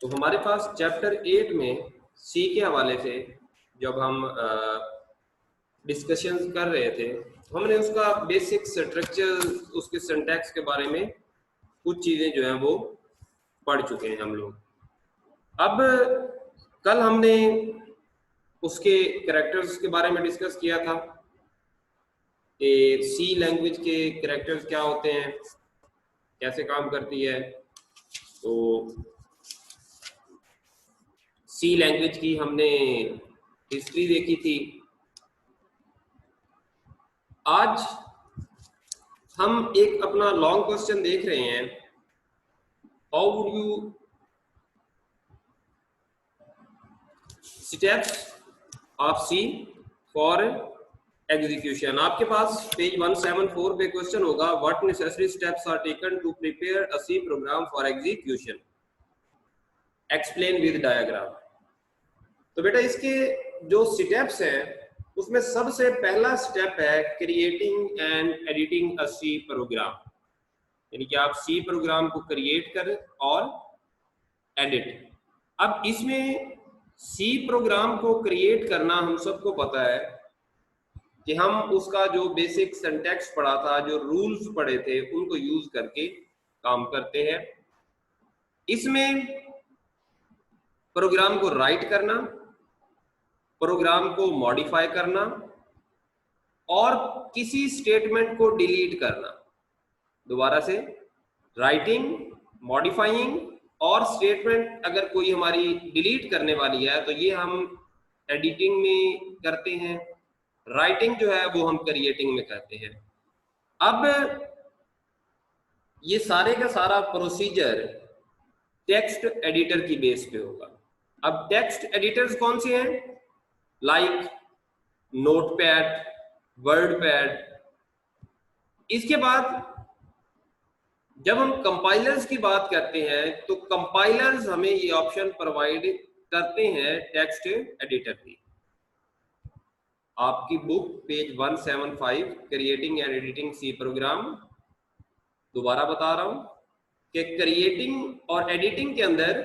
तो हमारे पास चैप्टर 8 में सी के हवाले से जब हम डिस्कशंस कर रहे थे हमने उसका बेसिक स्ट्रक्चर उसके सिंटैक्स के बारे में कुछ चीज़ें जो हैं वो पढ़ चुके हैं हम लोग। अब कल हमने उसके कैरेक्टर्स के बारे में डिस्कस किया था कि सी लैंग्वेज के कैरेक्टर्स क्या होते हैं, कैसे काम करती है। तो सी लैंग्वेज की हमने हिस्ट्री देखी थी। आज हम एक अपना लॉन्ग क्वेश्चन देख रहे हैं, how would you steps of C for execution. आपके पास पेज 174 पे क्वेश्चन होगा, what necessary steps are taken to prepare a C program for execution, explain with diagram. तो बेटा इसके जो स्टेप्स हैं उसमें सबसे पहला स्टेप है creating and editing a C program, यानी कि आप सी प्रोग्राम को क्रिएट करें और एडिट। अब इसमें सी प्रोग्राम को क्रिएट करना हम सबको पता है कि हम उसका जो बेसिक सिंटैक्स पढ़ा था, जो रूल्स पढ़े थे, उनको यूज करके काम करते हैं। इसमें प्रोग्राम को राइट करना, प्रोग्राम को मॉडिफाई करना और किसी स्टेटमेंट को डिलीट करना। दोबारा से, राइटिंग, मॉडिफाइंग और स्टेटमेंट अगर कोई हमारी डिलीट करने वाली है तो ये हम एडिटिंग में करते हैं, राइटिंग जो है वो हम क्रिएटिंग में करते हैं। अब ये सारे का सारा प्रोसीजर टेक्स्ट एडिटर की बेस पे होगा। अब टेक्स्ट एडिटर्स कौन से हैं? Like notepad, WordPad. इसके बाद जब हम कंपाइलर्स की बात करते हैं तो कंपाइलर्स हमें ये ऑप्शन प्रोवाइड करते हैं टेक्स्ट एडिटर की। आपकी book page 175 creating and editing C program, दोबारा बता रहा हूं कि क्रिएटिंग और एडिटिंग के अंदर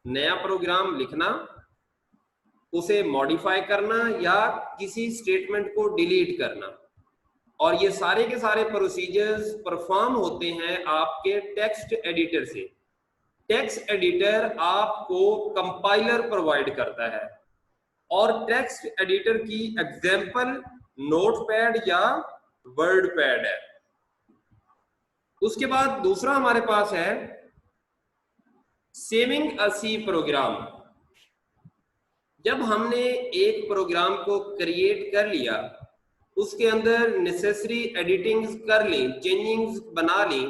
नया प्रोग्राम लिखना, उसे मॉडिफाई करना या किसी स्टेटमेंट को डिलीट करना, और ये सारे के सारे प्रोसीजर्स परफॉर्म होते हैं आपके टेक्स्ट एडिटर से। टेक्स्ट एडिटर आपको कंपाइलर प्रोवाइड करता है और टेक्स्ट एडिटर की एग्जांपल नोटपैड या वर्डपैड है। उसके बाद दूसरा हमारे पास है सेविंग अ सी प्रोग्राम। जब हमने एक प्रोग्राम को क्रिएट कर लिया, उसके अंदर नेसेसरी एडिटिंग्स कर ली, चेंजिंग्स बना ली,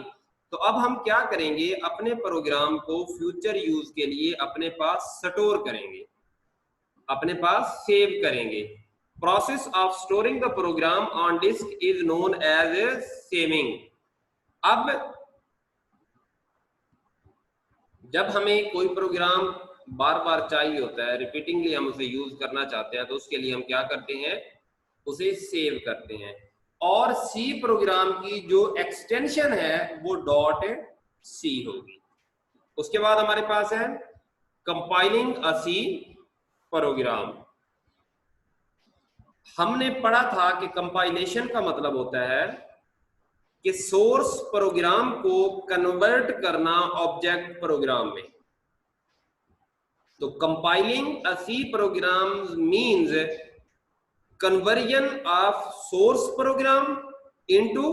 तो अब हम क्या करेंगे, अपने प्रोग्राम को फ्यूचर यूज के लिए अपने पास स्टोर करेंगे, अपने पास सेव करेंगे। Process of storing the program on disk is known as saving. अब जब हमें कोई प्रोग्राम बार बार चाहिए होता है, रिपीटिंगली हम उसे यूज करना चाहते हैं, तो उसके लिए हम क्या करते हैं, उसे सेव करते हैं। और सी प्रोग्राम की जो एक्सटेंशन है वो डॉट सी होगी। उसके बाद हमारे पास है कंपाइलिंग अ सी प्रोग्राम। हमने पढ़ा था कि कंपाइलेशन का मतलब होता है कि सोर्स प्रोग्राम को कन्वर्ट करना ऑब्जेक्ट प्रोग्राम में। तो compiling a C program means conversion of source program into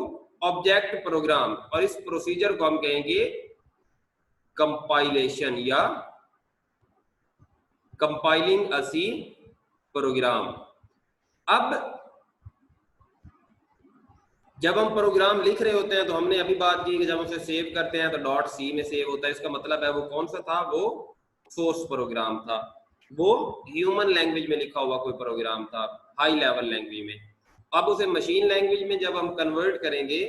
object program, और इस प्रोसीजर को हम कहेंगे कंपाइलेशन या कंपाइलिंग अ सी प्रोग्राम। अब जब हम प्रोग्राम लिख रहे होते हैं तो हमने अभी बात की कि जब उसे सेव करते हैं तो डॉट सी में सेव होता है। इसका मतलब है वो कौन सा था, वो सोर्स प्रोग्राम था, वो ह्यूमन लैंग्वेज में लिखा हुआ कोई प्रोग्राम था, हाई लेवल लैंग्वेज में। अब उसे मशीन लैंग्वेज में जब हम कन्वर्ट करेंगे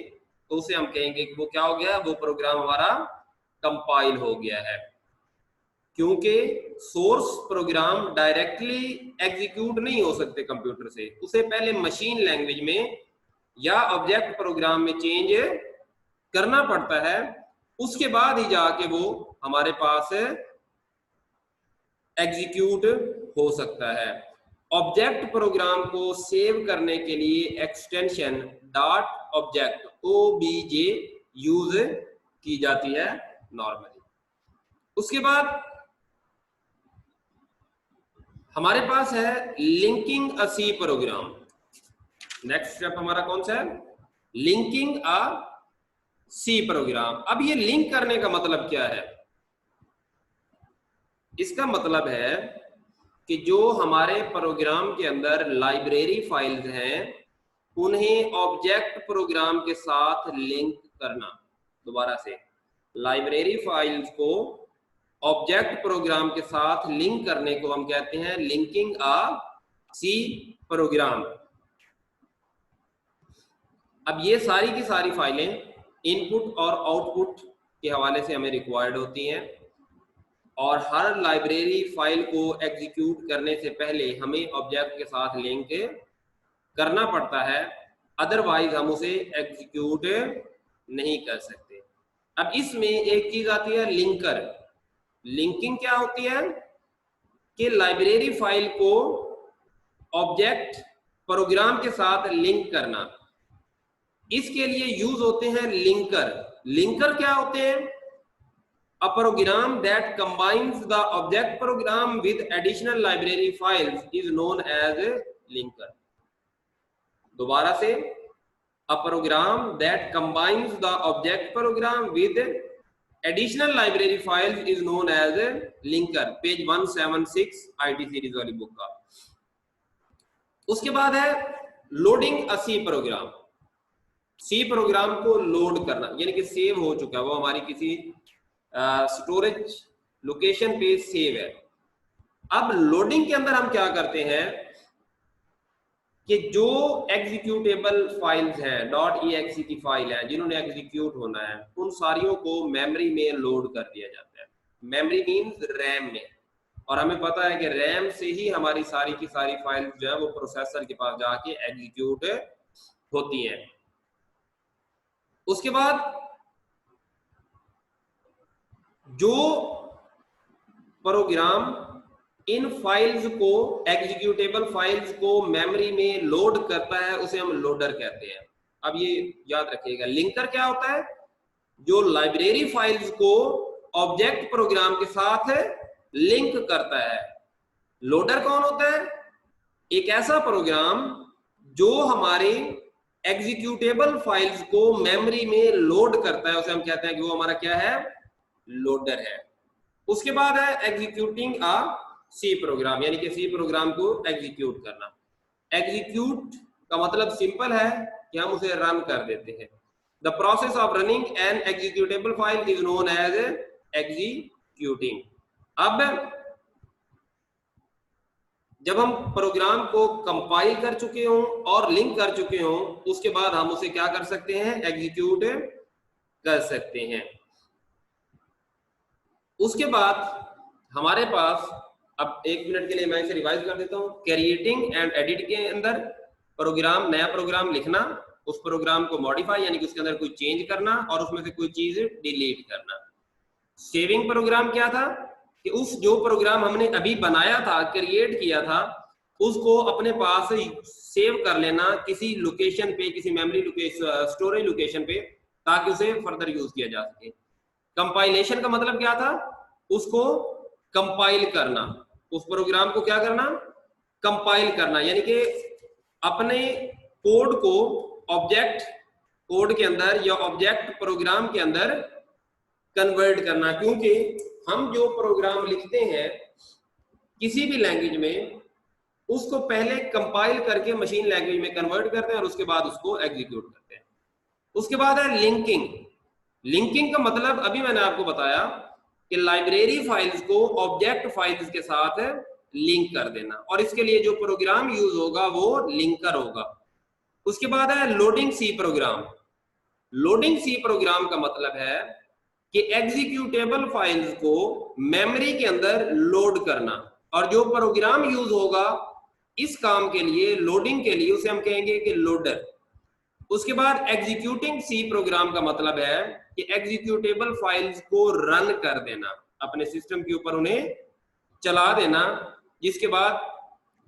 तो उसे हम कहेंगे कि वो क्या हो गया, वो प्रोग्राम हमारा कंपाइल हो गया है। क्योंकि सोर्स प्रोग्राम डायरेक्टली एग्जीक्यूट नहीं हो सकते कंप्यूटर से, उसे पहले मशीन लैंग्वेज में या ऑब्जेक्ट प्रोग्राम में चेंज करना पड़ता है, उसके बाद ही जाके वो हमारे पास एग्जीक्यूट हो सकता है। ऑब्जेक्ट प्रोग्राम को सेव करने के लिए extension dot object OBJ use की जाती है नॉर्मली। उसके बाद हमारे पास है लिंकिंग अ सी प्रोग्राम। नेक्स्ट स्टेप हमारा कौन सा है? लिंकिंग अ सी प्रोग्राम। अब ये लिंक करने का मतलब क्या है? इसका मतलब है कि जो हमारे प्रोग्राम के अंदर लाइब्रेरी फाइल्स हैं उन्हें ऑब्जेक्ट प्रोग्राम के साथ लिंक करना। दोबारा से, लाइब्रेरी फाइल्स को ऑब्जेक्ट प्रोग्राम के साथ लिंक करने को हम कहते हैं लिंकिंग अ सी प्रोग्राम। अब ये सारी की सारी फाइलें इनपुट और आउटपुट के हवाले से हमें रिक्वायर्ड होती हैं, और हर लाइब्रेरी फाइल को एग्जीक्यूट करने से पहले हमें ऑब्जेक्ट के साथ लिंक करना पड़ता है, अदरवाइज हम उसे एग्जीक्यूट नहीं कर सकते। अब इसमें एक चीज आती है लिंकर। लिंकिंग क्या होती है कि लाइब्रेरी फाइल को ऑब्जेक्ट प्रोग्राम के साथ लिंक करना। इसके लिए यूज होते हैं लिंकर। लिंकर क्या होते हैं? A program that combines the object program with additional library files is known as a linker. दोबारा से, a program that combines the object program with additional library files is known as a linker. Page 176 IT series वाली book का। उसके बाद है loading अ C programme. C program को load करना, यानी कि सेव हो चुका है, वो हमारी किसी स्टोरेज लोकेशन पे सेव है। अब लोडिंग के अंदर हम क्या करते हैं कि जो एग्जीक्यूटेबल फाइल्स हैं, .exe की फाइल है जिन्होंने एग्जीक्यूट होना है, उन सारियों को मेमोरी में लोड कर दिया जाता है। मेमोरी मींस रैम में, और हमें पता है कि रैम से ही हमारी सारी की सारी फाइल्स जो है वो प्रोसेसर के पास जाके एग्जीक्यूट होती हैं। उसके बाद जो प्रोग्राम इन फाइल्स को, एग्जीक्यूटेबल फाइल्स को मेमोरी में लोड करता है उसे हम लोडर कहते हैं। अब ये याद रखिएगा, लिंकर क्या होता है? जो लाइब्रेरी फाइल्स को ऑब्जेक्ट प्रोग्राम के साथ लिंक करता है। लोडर कौन होता है? एक ऐसा प्रोग्राम जो हमारे एग्जीक्यूटेबल फाइल्स को मेमोरी में लोड करता है, उसे हम कहते हैं कि वो हमारा क्या है? लोडर है। उसके बाद है एग्जीक्यूटिंग अ सी प्रोग्राम, यानी कि सी प्रोग्राम को एग्जीक्यूट करना। एग्जीक्यूट का मतलब सिंपल है कि हम उसे रन कर देते हैं। The process of running an executable file is known as executing. अब जब हम प्रोग्राम को कंपाइल कर चुके हों और लिंक कर चुके हों, उसके बाद हम उसे क्या कर सकते हैं? एग्जीक्यूट कर सकते हैं। उसके बाद हमारे पास, अब एक मिनट के लिए मैं इसे रिवाइज कर देता हूं। क्रिएटिंग एंड एडिट के अंदर प्रोग्राम, नया प्रोग्राम लिखना, उस प्रोग्राम को मॉडिफाई यानी कि उसके अंदर कोई चेंज करना और उसमें से कोई चीज डिलीट करना। सेविंग प्रोग्राम क्या था कि उस जो प्रोग्राम हमने अभी बनाया था, क्रिएट किया था, उसको अपने पास सेव कर लेना किसी लोकेशन पे, किसी मेमोरी लोकेशन, स्टोरेज लोकेशन पे, ताकि उसे फर्दर यूज किया जा सके। कंपाइलेशन का मतलब क्या था? उसको कंपाइल करना, उस प्रोग्राम को क्या करना? कंपाइल करना, यानी कि अपने कोड को ऑब्जेक्ट कोड के अंदर या ऑब्जेक्ट प्रोग्राम के अंदर कन्वर्ट करना। क्योंकि हम जो प्रोग्राम लिखते हैं किसी भी लैंग्वेज में, उसको पहले कंपाइल करके मशीन लैंग्वेज में कन्वर्ट करते हैं और उसके बाद उसको एग्जीक्यूट करते हैं। उसके बाद है लिंकिंग। लिंकिंग का मतलब अभी मैंने आपको बताया कि लाइब्रेरी फाइल्स को ऑब्जेक्ट फाइल्स के साथ लिंक कर देना, और इसके लिए जो प्रोग्राम यूज होगा वो लिंकर होगा। उसके बाद है loading C program. Loading C program का मतलब है कि एग्जीक्यूटेबल फाइल्स को मेमोरी के अंदर लोड करना, और जो प्रोग्राम यूज होगा इस काम के लिए, लोडिंग के लिए, उसे हम कहेंगे कि लोडर। उसके बाद एग्जीक्यूटिंग सी प्रोग्राम का मतलब है कि एग्जीक्यूटेबल फाइल्स को रन कर देना, अपने सिस्टम के ऊपर उन्हें चला देना, जिसके बाद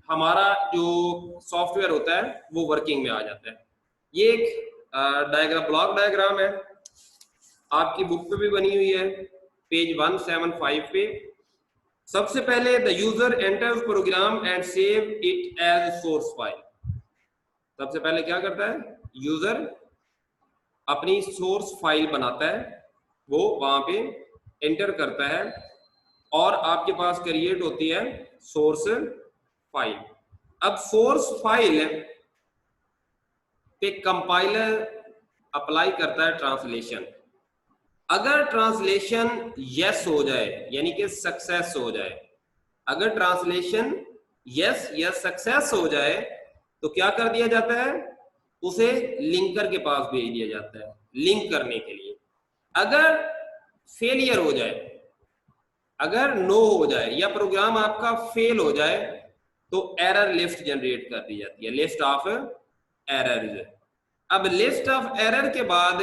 हमारा जो सॉफ्टवेयर होता है वो वर्किंग में आ जाता है। ये एक डायग्राम, ब्लॉक डायग्राम है, आपकी बुक पे भी बनी हुई है, पेज 175 पे। सबसे पहले the user enters program and save it as source file. सबसे पहले क्या करता है, यूजर अपनी सोर्स फाइल बनाता है, वो वहां पे एंटर करता है और आपके पास क्रिएट होती है सोर्स फाइल। अब सोर्स फाइल पे कंपाइलर अप्लाई करता है ट्रांसलेशन। अगर ट्रांसलेशन यस हो जाए, यानी कि सक्सेस हो जाए, अगर ट्रांसलेशन यस या सक्सेस हो जाए तो क्या कर दिया जाता है, उसे लिंकर के पास भेज दिया जाता है लिंक करने के लिए। अगर फेलियर हो जाए, अगर नो हो जाए या प्रोग्राम आपका फेल हो जाए तो एरर लिस्ट जनरेट कर दी जाती है, लिस्ट ऑफ एरर्स। अब लिस्ट ऑफ एरर के बाद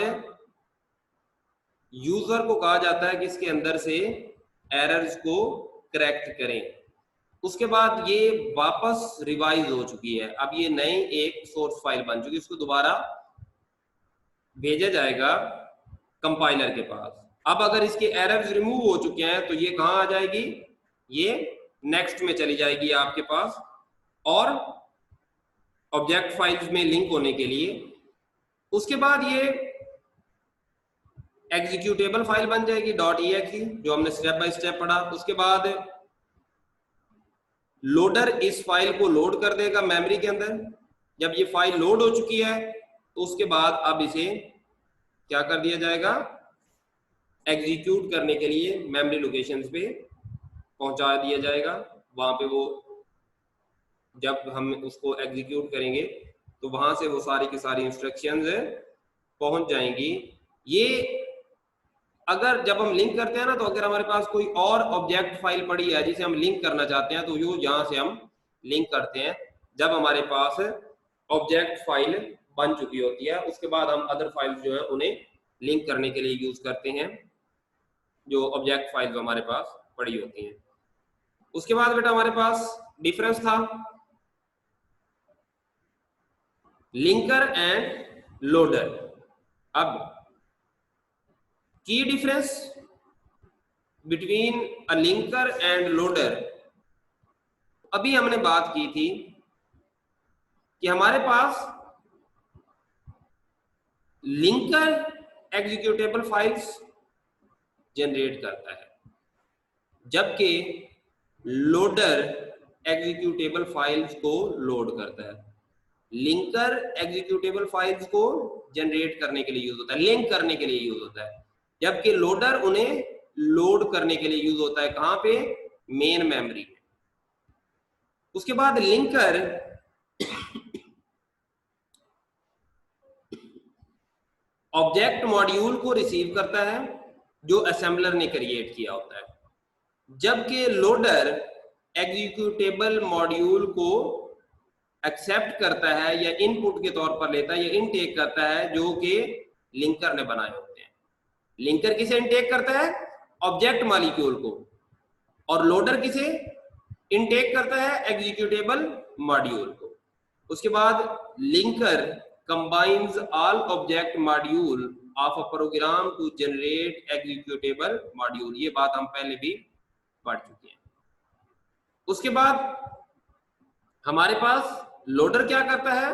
यूजर को कहा जाता है कि इसके अंदर से एरर्स को करेक्ट करें। उसके बाद ये वापस रिवाइज हो चुकी है, अब ये नई एक सोर्स फाइल बन चुकी है, इसको दोबारा भेजा जाएगा कंपाइलर के पास। अब अगर इसके एरर्स रिमूव हो चुके हैं तो ये कहां आ जाएगी, ये नेक्स्ट में चली जाएगी आपके पास और ऑब्जेक्ट फाइल्स में लिंक होने के लिए। उसके बाद ये एग्जीक्यूटेबल फाइल बन जाएगी .exe, जो हमने स्टेप बाय स्टेप पढ़ा। उसके बाद लोडर इस फाइल को लोड कर देगा मेमोरी के अंदर। जब ये फाइल लोड हो चुकी है तो उसके बाद अब इसे क्या कर दिया जाएगा, एग्जीक्यूट करने के लिए मेमोरी लोकेशंस पे पहुंचा दिया जाएगा। वहां पे वो जब हम उसको एग्जीक्यूट करेंगे तो वहां से वो सारी की सारी इंस्ट्रक्शंस पहुंच जाएंगी। ये अगर जब हम लिंक करते हैं ना, तो अगर हमारे पास कोई और ऑब्जेक्ट फाइल पड़ी है जिसे हम लिंक करना चाहते हैं तो यो यहाँ से हम लिंक करते हैं जब हमारे पास ऑब्जेक्ट फाइल बन चुकी होती है। उसके बाद हम अदर फाइल्स जो है उन्हें लिंक करने के लिए यूज करते हैं, जो ऑब्जेक्ट फाइल हमारे पास पड़ी होती हैं। उसके बाद बेटा हमारे पास डिफरेंस था लिंकर एंड लोडर। अब की difference between a linker end loader, अभी हमने बात की थी कि हमारे पास लिंकर एग्जीक्यूटेबल फाइल्स जनरेट करता है, जबकि लोडर एग्जीक्यूटेबल फाइल्स को लोड करता है। लिंकर एग्जीक्यूटेबल फाइल्स को जनरेट करने के लिए यूज होता है, लिंक करने के लिए यूज होता है, जबकि लोडर उन्हें लोड करने के लिए यूज होता है। कहां पे, मेन मेमोरी में। उसके बाद लिंकर ऑब्जेक्ट मॉड्यूल को रिसीव करता है जो असेंबलर ने क्रिएट किया होता है, जबकि लोडर एग्जीक्यूटेबल मॉड्यूल को एक्सेप्ट करता है या इनपुट के तौर पर लेता है या इनटेक करता है जो कि लिंकर ने बनाए होते हैं। लिंकर किसे इनटेक करता है, ऑब्जेक्ट मॉलिक्यूल को, और लोडर किसे इनटेक करता है, एग्जीक्यूटेबल मॉड्यूल को। उसके बाद linker combines all object module of a program to generate executable module. ये बात हम पहले भी पढ़ चुके हैं। उसके बाद हमारे पास लोडर क्या करता है,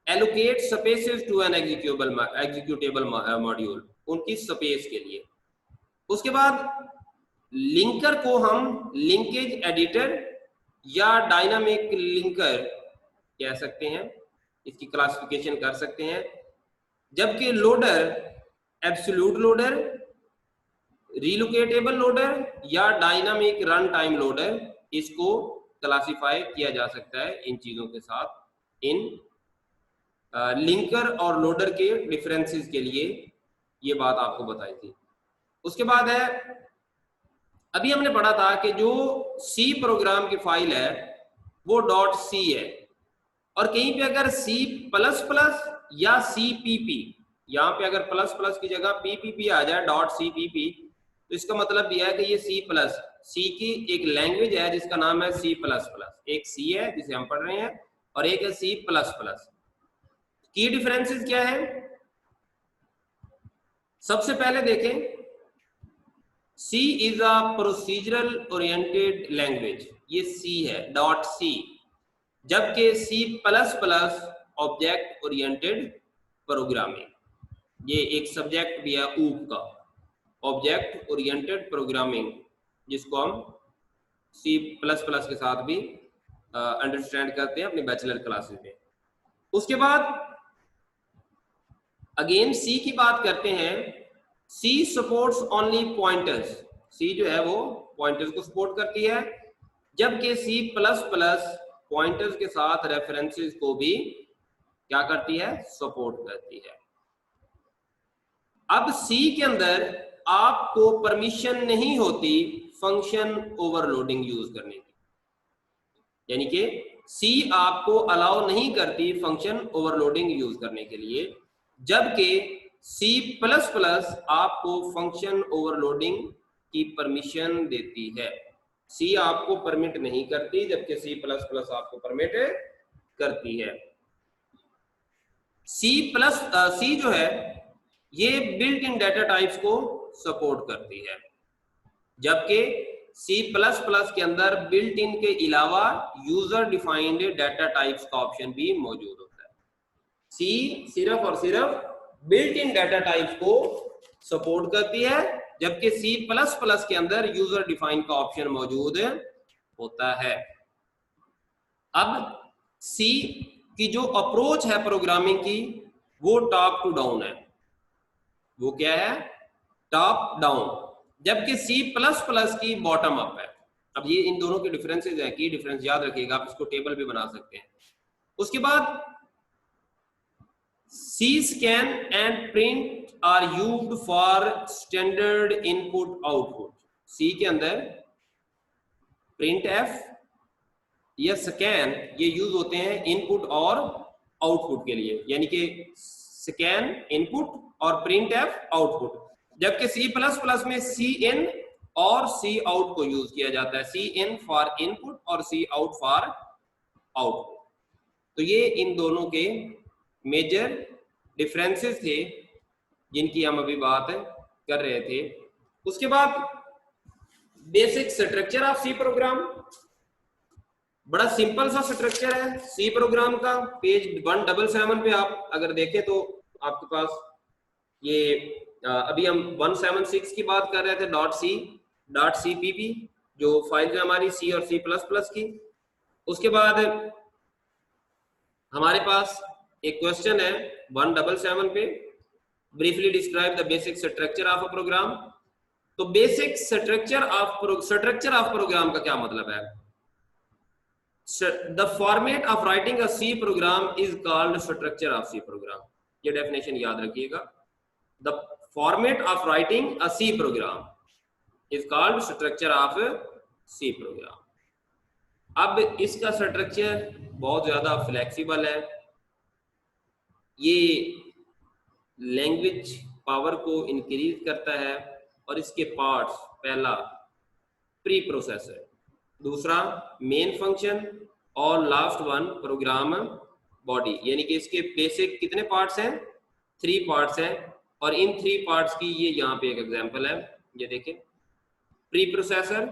allocate spaces to an executable module, उनकी स्पेस के लिए। उसके बाद लिंकर को हम लिंकेज एडिटर या डायनामिक लिंकर कह सकते हैं, इसकी क्लासिफिकेशन कर सकते हैं, जबकि loader absolute loader, relocatable loader या डायनामिक रन टाइम लोडर, इसको क्लासिफाई किया जा सकता है इन चीजों के साथ। इन लिंकर और लोडर के डिफरेंसेस के लिए ये बात आपको बताई थी। उसके बाद है, अभी हमने पढ़ा था कि जो सी प्रोग्राम की फाइल है वो .c है, और कहीं पे अगर C++ या CPP, यहाँ पे अगर प्लस प्लस की जगह PPP आ जाए .cpp, तो इसका मतलब यह है कि ये सी की एक लैंग्वेज है जिसका नाम है सी प्लस प्लस। एक सी है जिसे हम पढ़ रहे हैं और एक है सी प्लस प्लस। की डिफरेंसेस क्या है? सबसे पहले देखें, C is a procedural oriented language, ये सी है, डॉट सी। जबकि C plus plus object oriented programming, ये एक सब्जेक्ट भी है ऊप का, ऑब्जेक्ट ओरिएंटेड प्रोग्रामिंग, जिसको हम सी प्लस प्लस के साथ भी अंडरस्टैंड करते हैं अपनी बैचलर क्लासेस में। उसके बाद अगेन सी की बात करते हैं। सी सपोर्ट्स ओनली पॉइंटर्स, सी जो है वो पॉइंटर्स को सपोर्ट करती है, जबकि सी प्लस प्लस पॉइंटर्स के साथ रेफरेंसेस को भी क्या करती है? सपोर्ट करती है। अब सी के अंदर आपको परमिशन नहीं होती फंक्शन ओवरलोडिंग यूज करने की, यानी कि सी आपको अलाउ नहीं करती फंक्शन ओवरलोडिंग यूज करने के लिए, जबकि सी प्लस प्लस आपको फंक्शन ओवरलोडिंग की परमिशन देती है। सी आपको परमिट नहीं करती, जबकि सी प्लस प्लस आपको परमिट करती है। सी जो है ये बिल्ट इन डाटा टाइप्स को सपोर्ट करती है, जबकि सी प्लस प्लस के अंदर बिल्ट इन के अलावा यूजर डिफाइंड डाटा टाइप्स का ऑप्शन भी मौजूद होता है। सी सिर्फ और सिर्फ बिल्ट इन डाटा टाइप्स को सपोर्ट करती है, जबकि सी प्लस प्लस के अंदर यूजर डिफाइन का ऑप्शन मौजूद होता है। अब सी की जो अप्रोच है प्रोग्रामिंग की, वो टॉप टू डाउन है। वो क्या है? टॉप डाउन, जबकि सी प्लस प्लस की बॉटम अप है। अब ये इन दोनों के डिफरेंसेस हैं, की डिफरेंस याद रखिएगा, आप इसको टेबल भी बना सकते हैं। उसके बाद C scan and print are used for standard input output. C के अंदर प्रिंट एफ या स्कैन ये यूज होते हैं इनपुट और आउटपुट के लिए, यानी कि स्कैन इनपुट और प्रिंट एफ आउटपुट, जबकि सी प्लस प्लस में सी इन और सी आउट को यूज किया जाता है। सी इन फॉर इनपुट और सी आउट फॉर आउटपुट। तो ये इन दोनों के मेजर डिफरेंसेस थे जिनकी हम अभी बात कर रहे थे। उसके बाद basic structure of C program, बड़ा सिंपल सा स्ट्रक्चर है सी प्रोग्राम का। पेज 177 पे आप अगर देखें तो आपके पास ये अभी हम 176 की बात कर रहे थे, डॉट सी पीपी जो फाइल है हमारी सी और सी प्लस प्लस की। उसके बाद हमारे पास एक क्वेश्चन है 177 पे, briefly describe the basic structure of a program. तो बेसिक स्ट्रक्चर ऑफ प्रोग्राम का क्या मतलब है? The format of writing a C program is called structure of C program. ये डेफिनेशन याद रखिएगा। The format of writing a C program is called structure of C program. अब इसका structure बहुत ज्यादा फ्लेक्सिबल है, ये लैंग्वेज पावर को इंक्रीज करता है, और इसके पार्ट्स, पहला प्री प्रोसेसर, दूसरा मेन फंक्शन, और लास्ट वन प्रोग्राम बॉडी। यानी कि इसके बेसिक कितने पार्ट्स हैं? 3 पार्ट्स हैं, और इन 3 पार्ट्स की ये यहाँ पे एक एग्जांपल है, ये देखें। Pre processor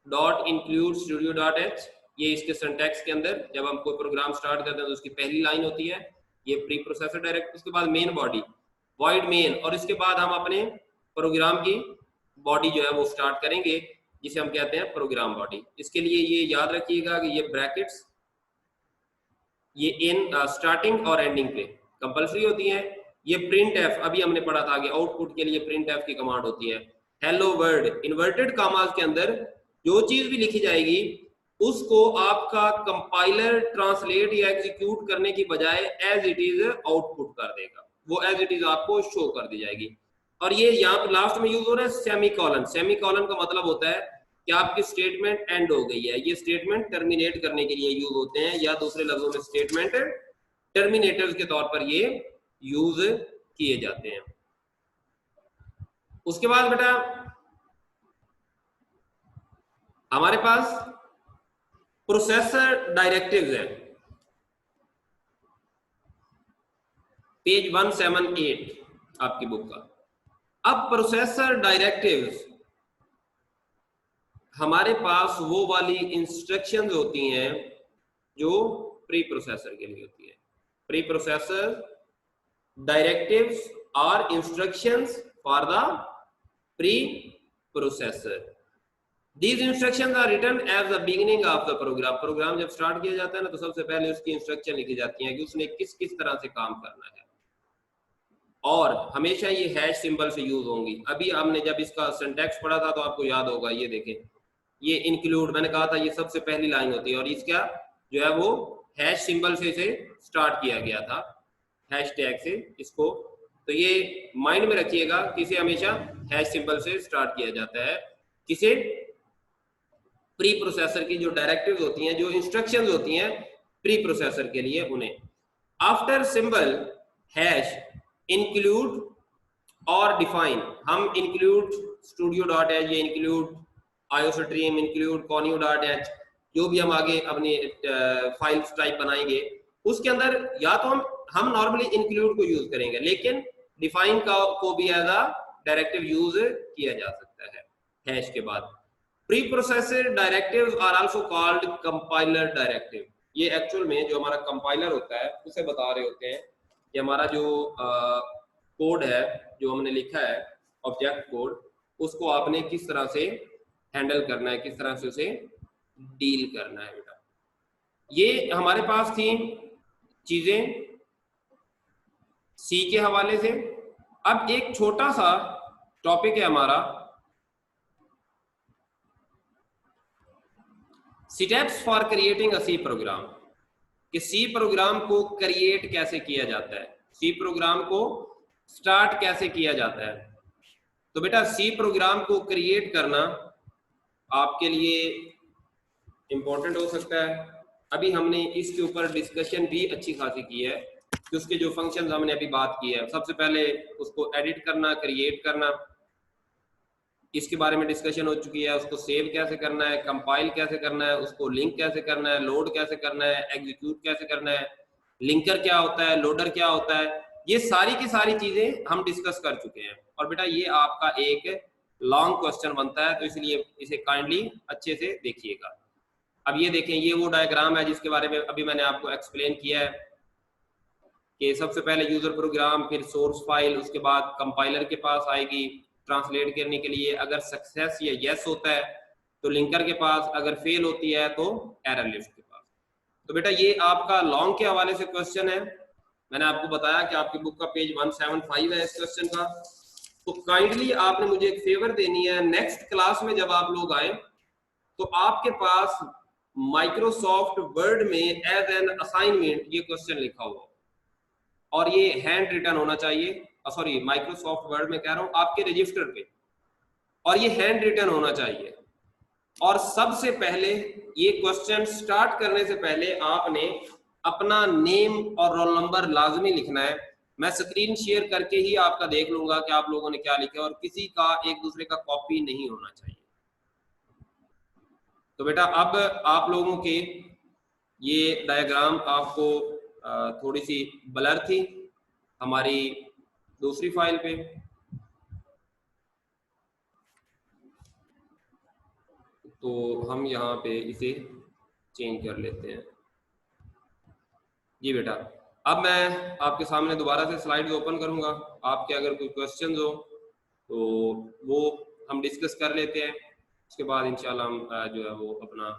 dot include studio dot H, ये इसके सिंटैक्स के अंदर जब हम कोई प्रोग्राम स्टार्ट करते हैं तो उसकी पहली लाइन होती है, ये प्री प्रोसेसर डायरेक्ट। उसके बाद मेन बॉडी, वॉइड मेन, और इसके बाद हम अपने प्रोग्राम की बॉडी जो है वो स्टार्ट करेंगे, जिसे हम कहते हैं प्रोग्राम बॉडी। इसके लिए ये याद रखिएगा कि ये ब्रैकेट्स ये इन स्टार्टिंग और एंडिंग पे कंपल्सरी होती है। ये प्रिंट एफ अभी हमने पढ़ा था कि आउटपुट के लिए प्रिंट एफ की कमांड होती है। हेलो वर्ल्ड, इन्वर्टेड कामास के अंदर जो चीज भी लिखी जाएगी उसको आपका कंपाइलर ट्रांसलेट या एग्जीक्यूट करने की बजाय एज इट इज आउटपुट कर देगा, वो एज इट इज आपको शो कर दी जाएगी। और ये यहाँ पे लास्ट में यूज हो रहा है सेमीकोलन। सेमीकोलन का मतलब होता है कि आपकी स्टेटमेंट एंड हो गई है, ये स्टेटमेंट टर्मिनेट करने के लिए यूज होते हैं, या दूसरे लफ्जों में स्टेटमेंट टर्मिनेटर्स के तौर पर ये यूज किए जाते हैं। उसके बाद बेटा हमारे पास प्रोसेसर डायरेक्टिव्स है, पेज 178 आपकी बुक का। अब प्रोसेसर डायरेक्टिव्स हमारे पास वो वाली इंस्ट्रक्शंस होती हैं जो प्री प्रोसेसर के लिए होती है। Preprocessor directives are instructions for the preprocessor. These instructions are written at the beginning of the program. प्रोग्राम जब स्टार्ट किया जाता है ना तो सबसे पहले उसकी इंस्ट्रक्शन लिखी जाती है कि उसने किस किस तरह से काम करना है, और हमेशा ये हैश सिंबल से यूज होंगी। अभी हमने जब इसका सिंटैक्स पढ़ा था तो आपको याद होगा, ये देखें, ये इंक्लूड, मैंने कहा था ये सबसे पहली लाइन होती है और इसका जो है वो हैश सिंबल से इसे स्टार्ट किया गया था, हैश टैग से इसको। तो ये माइंड में रखिएगा कि इसे हमेशा हैश सिंबल से स्टार्ट किया जाता है। किसे? प्री प्रोसेसर की जो डायरेक्टिव्स होती हैं, जो इंस्ट्रक्शंस होती हैं प्री प्रोसेसर के लिए, उन्हें। आफ्टर सिंबल हैश इंक्लूड और डिफाइन, हम इंक्लूड studio.h, ये इंक्लूड iostream, इंक्लूड conio.h, जो भी हम आगे अपनी फाइल्स टाइप बनाएंगे उसके अंदर या तो हम नॉर्मली इंक्लूड को यूज करेंगे, लेकिन डिफाइन को भी एज अ डायरेक्टिव यूज किया जा सकता है हैश के बाद। Preprocessor directives are also called compiler directive. ये एक्चुअल में जो हमारा कंपाइलर होता है उसे बता रहे होते हैं कि हमारा जो कोड है जो हमने लिखा है ऑब्जेक्ट कोड, उसको आपने किस तरह से हैंडल करना है, किस तरह से उसे डील करना है बेटा। ये हमारे पास थी चीजें सी के हवाले से। अब एक छोटा सा टॉपिक है हमारा steps for creating a C program, कि सी प्रोग्राम को क्रिएट कैसे किया जाता है, सी प्रोग्राम को स्टार्ट कैसे किया जाता है। तो बेटा सी प्रोग्राम को क्रिएट करना आपके लिए इंपॉर्टेंट हो सकता है। अभी हमने इसके ऊपर डिस्कशन भी अच्छी खासी की है कि उसके जो फंक्शंस हमने अभी बात की है, सबसे पहले उसको एडिट करना, क्रिएट करना, इसके बारे में डिस्कशन हो चुकी है। उसको सेव कैसे करना है, कंपाइल कैसे करना है, उसको लिंक कैसे करना है, लोड कैसे करना है, एग्जीक्यूट कैसे करना है, लिंकर क्या होता है, लोडर क्या होता है, ये सारी की सारी चीजें हम डिस्कस कर चुके हैं। और बेटा ये आपका एक लॉन्ग क्वेश्चन बनता है, तो इसलिए इसे काइंडली अच्छे से देखिएगा। अब ये देखें, ये वो डायग्राम है जिसके बारे में अभी मैंने आपको एक्सप्लेन किया है कि सबसे पहले यूजर प्रोग्राम, फिर सोर्स फाइल, उसके बाद कंपाइलर के पास आएगी ट्रांसलेट करने के लिए। अगर सक्सेस या यस होता है तो लिंकर के पास, अगर फेल होती है तो एरर लिस्ट के पास। तो बेटा ये आपका लॉन्ग के हवाले से क्वेश्चन है। मैंने आपको बताया कि आपकी बुक का पेज 175 है इस क्वेश्चन का। तो काइंडली आपने मुझे एक फेवर देनी है, नेक्स्ट क्लास में जब आप लोग आए तो आपके पास माइक्रोसॉफ्ट वर्ड में एज एन असाइनमेंट ये क्वेश्चन लिखा हुआ और ये हैंड रिटन होना चाहिए, सॉरी माइक्रोसॉफ्ट वर्ड में कह रहा हूं, आपके रजिस्टर पे, और ये हैंड रिटन होना चाहिए। और सबसे पहले ये क्वेश्चन स्टार्ट करने से पहले आपने अपना नेम और रोल नंबर लाजमी लिखना है। मैं स्क्रीन शेयर करके ही आपका देख लूंगा कि आप लोगों ने क्या लिखा है, और किसी का एक दूसरे का कॉपी नहीं होना चाहिए। तो बेटा अब आप लोगों के ये डायग्राम आपको थोड़ी सी ब्लर थी हमारी दूसरी फाइल पे, तो हम यहाँ पे इसे चेंज कर लेते हैं। जी बेटा अब मैं आपके सामने दोबारा से स्लाइड्स ओपन करूंगा, आपके अगर कोई क्वेश्चंस हो तो वो हम डिस्कस कर लेते हैं, उसके बाद इंशाल्लाह हम जो है वो अपना